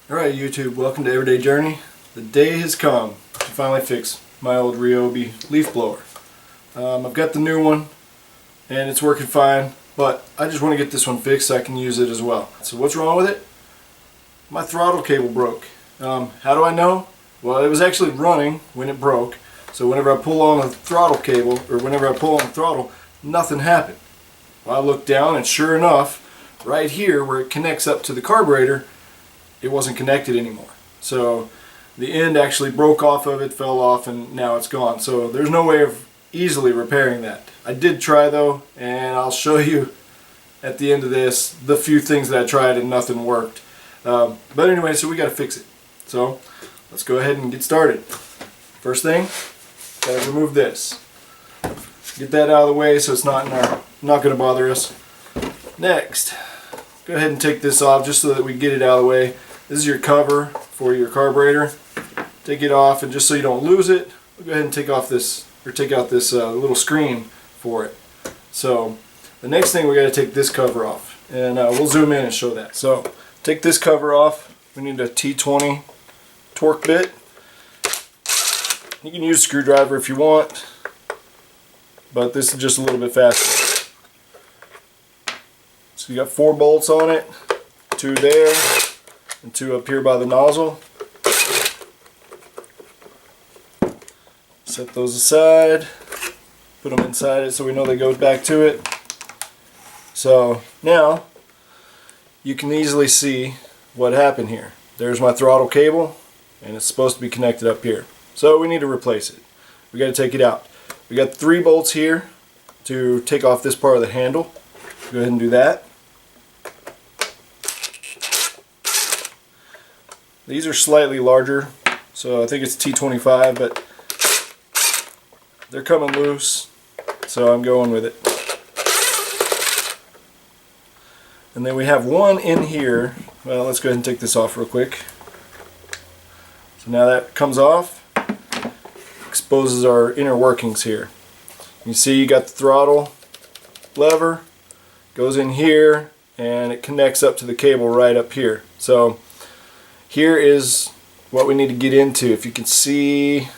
Alright YouTube, welcome to Everyday Journey. The day has come to finally fix my old Ryobi leaf blower. I've got the new one and it's working fine, but I just want to get this one fixed so I can use it as well. So what's wrong with it? My throttle cable broke. How do I know? Well, it was actually running when it broke, so whenever I pull on the throttle cable, or whenever I pull on the throttle, nothing happened. Well, I looked down and sure enough, right here where it connects up to the carburetor, it wasn't connected anymore. So the end actually broke off of it, fell off, and now it's gone. So there's no way of easily repairing that. I did try though, and I'll show you at the end of this the few things that I tried and nothing worked. But anyway, so we got to fix it. So let's go ahead and get started. First thing, gotta remove this. Get that out of the way so it's not going to bother us. Next, go ahead and take this off just so that we get it out of the way. This is your cover for your carburetor. Take it off, and just so you don't lose it, we'll go ahead and take off this, or take out this little screen for it. So the next thing, we got to take this cover off, and we'll zoom in and show that. So take this cover off. We need a T20 torque bit. You can use a screwdriver if you want, but this is just a little bit faster. So you got 4 bolts on it, 2 there, and 2 up here by the nozzle. Set those aside, put them inside it so we know they go back to it. So now you can easily see what happened here. There's my throttle cable, and it's supposed to be connected up here. So we need to replace it. We got to take it out. We got 3 bolts here to take off this part of the handle. Go ahead and do that. These are slightly larger, so I think it's T25, but they're coming loose, so I'm going with it. And then we have one in here. Well, let's go ahead and take this off real quick. So now that comes off, exposes our inner workings here. You see you got the throttle lever, goes in here, and it connects up to the cable right up here. So here is what we need to get into. If you can see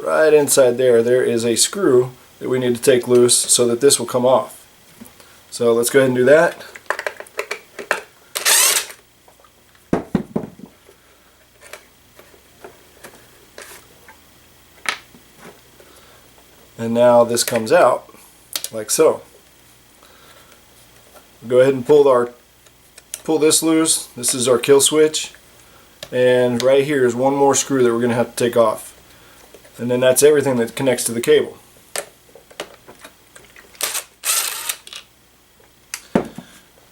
right inside there, there is a screw that we need to take loose so that this will come off. So let's go ahead and do that. And now this comes out like so. Go ahead and pull this loose. This is our kill switch. And right here is one more screw that we're going to have to take off. And then that's everything that connects to the cable.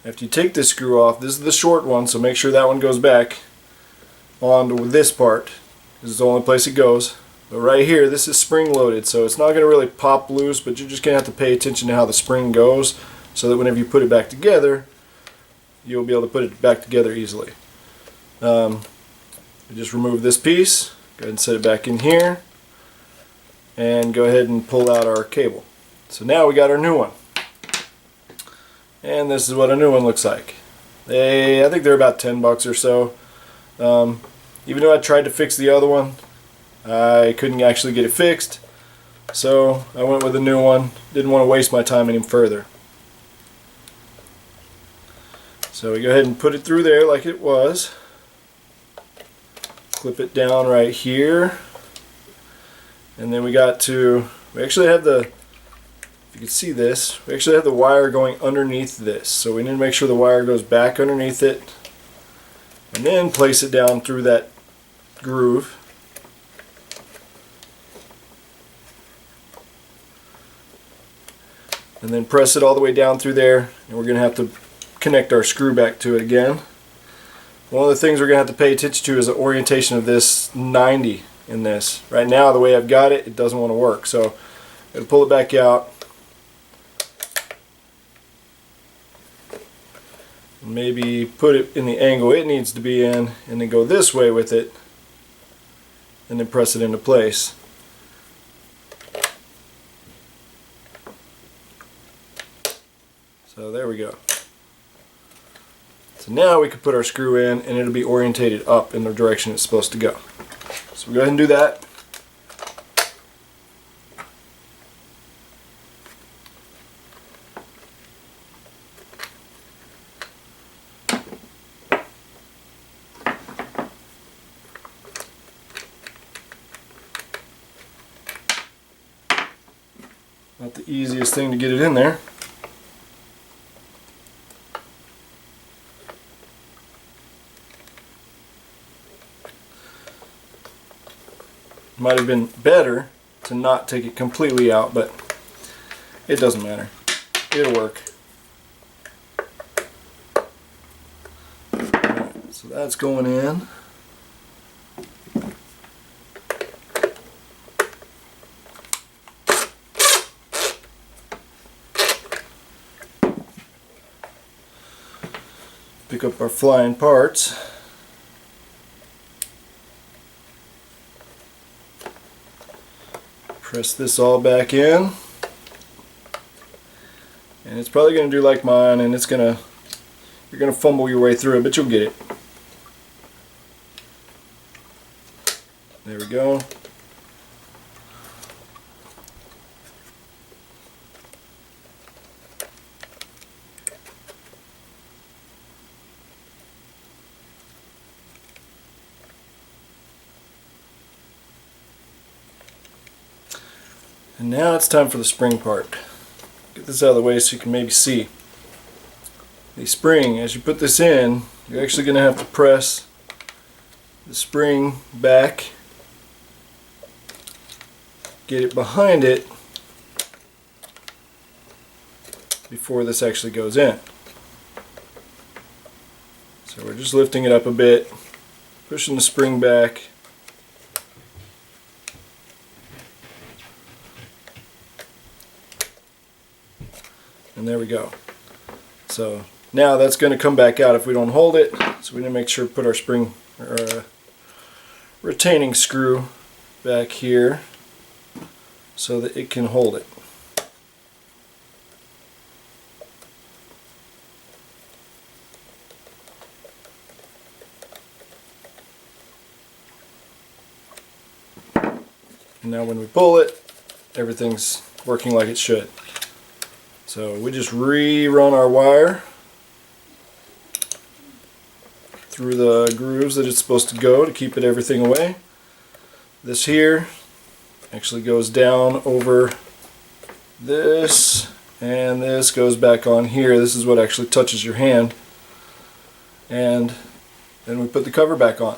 After you take this screw off, this is the short one, so make sure that one goes back onto this part. This is the only place it goes. But right here, this is spring loaded, so it's not going to really pop loose, but you're just going to have to pay attention to how the spring goes so that whenever you put it back together, you'll be able to put it back together easily. Just remove this piece, go ahead and set it back in here, and go ahead and pull out our cable. So now we got our new one. And this is what a new one looks like. I think they're about 10 bucks or so. Even though I tried to fix the other one, I couldn't actually get it fixed, so I went with a new one. Didn't want to waste my time any further. So we go ahead and put it through there like it was. Clip it down right here. And then we actually have the, if you can see this, we actually have the wire going underneath this. So we need to make sure the wire goes back underneath it. And then place it down through that groove. And then press it all the way down through there, and we're going to have to connect our screw back to it again. One of the things we're going to have to pay attention to is the orientation of this 90 in this. Right now, the way I've got it, it doesn't want to work. So I'm going to pull it back out. Maybe put it in the angle it needs to be in, and then go this way with it, and then press it into place. So there we go. So now we can put our screw in and it'll be orientated up in the direction it's supposed to go. So we'll go ahead and do that. Not the easiest thing to get it in there. Might have been better to not take it completely out, but it doesn't matter. It'll work. Alright, so that's going in. Pick up our flying parts. Press this all back in. And it's probably going to do like mine, and you're going to fumble your way through it, but you'll get it. There we go. And now it's time for the spring part. Get this out of the way so you can maybe see. The spring, as you put this in, you're actually going to have to press the spring back, get it behind it before this actually goes in. So we're just lifting it up a bit, pushing the spring back. And there we go. So now that's going to come back out if we don't hold it. So we need to make sure to put our spring or retaining screw back here so that it can hold it. And now when we pull it, everything's working like it should. So we just rerun our wire through the grooves that it's supposed to go to keep everything away. This here actually goes down over this, and this goes back on here. This is what actually touches your hand. And then we put the cover back on.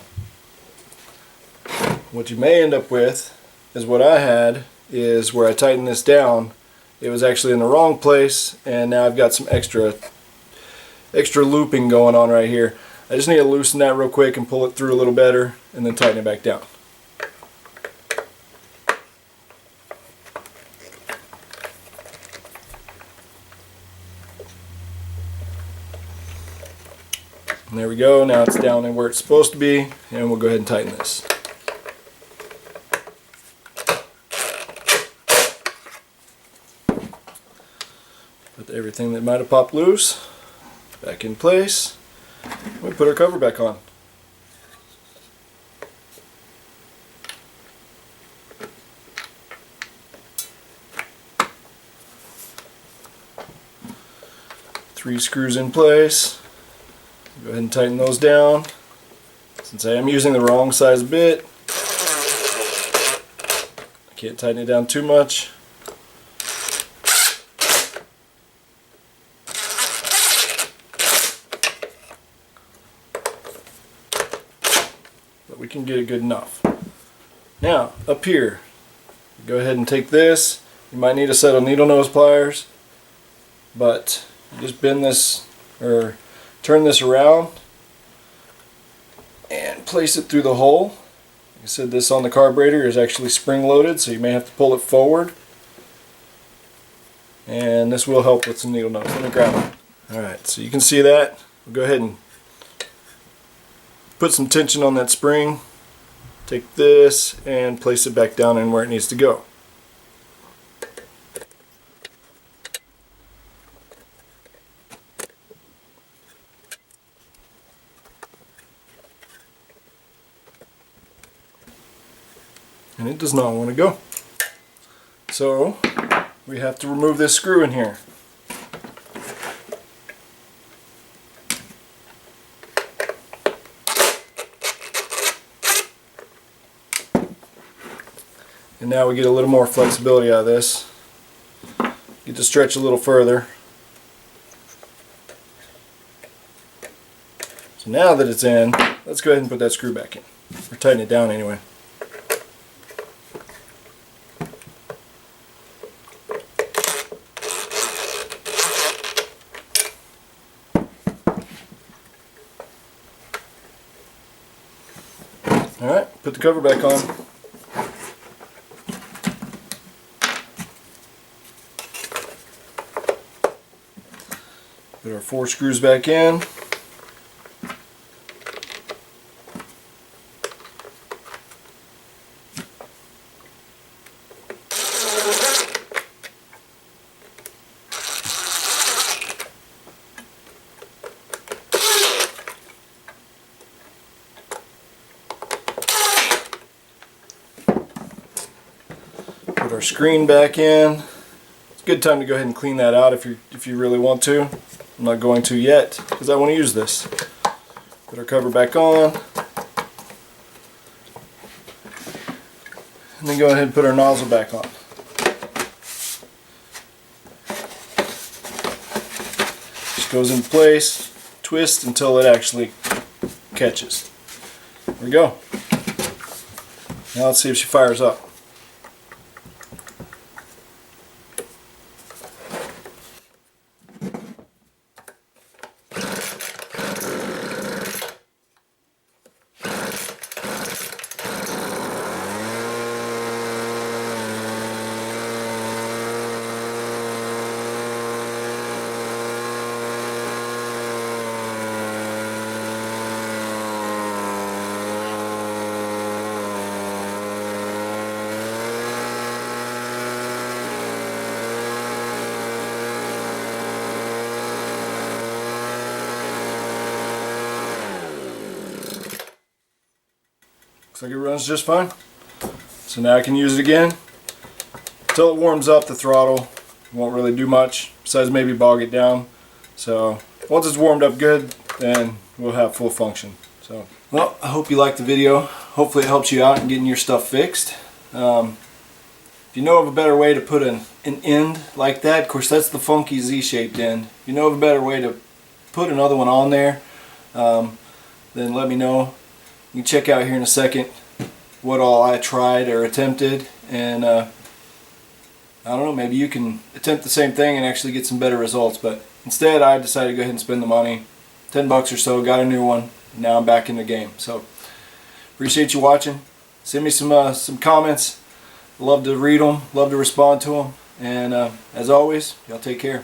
What you may end up with is what I had, is where I tightened this down. It was actually in the wrong place, and now I've got some extra looping going on right here. I just need to loosen that real quick and pull it through a little better, and then tighten it back down. And there we go. Now it's down in where it's supposed to be, and we'll go ahead and tighten this. Put everything that might have popped loose back in place. We put our cover back on. Three screws in place. Go ahead and tighten those down. Since I am using the wrong size bit, I can't tighten it down too much. But we can get it good enough. Now, up here, go ahead and take this. You might need a set of needle nose pliers, but you just bend this, or turn this around and place it through the hole. Like I said, this on the carburetor is actually spring loaded, so you may have to pull it forward. And this will help with some needle nose. Let me grab it. Alright, so you can see that. We'll go ahead and put some tension on that spring. Take this and place it back down in where it needs to go. and it does not want to go. So we have to remove this screw in here. And now we get a little more flexibility out of this. Get to stretch a little further. So now that it's in, let's go ahead and put that screw back in. Or tighten it down anyway. Alright, put the cover back on. Put our 4 screws back in. Put our screen back in. It's a good time to go ahead and clean that out if you really want to. I'm not going to yet because I want to use this. Put our cover back on. And then go ahead and put our nozzle back on. Just goes in place, twist until it actually catches. There we go. Now let's see if she fires up. Looks like it runs just fine. So now I can use it again. Until it warms up, the throttle won't really do much besides maybe bog it down. So once it's warmed up good, then we'll have full function. So, well, I hope you liked the video. Hopefully it helps you out in getting your stuff fixed. If you know of a better way to put an end like that, of course that's the funky Z-shaped end. If you know of a better way to put another one on there, then let me know. You can check out here in a second what all I tried or attempted, and I don't know, maybe you can attempt the same thing and actually get some better results. But instead I decided to go ahead and spend the money, $10 or so, got a new one, and now I'm back in the game. So appreciate you watching. Send me some comments. Love to read them, love to respond to them, and as always, y'all take care.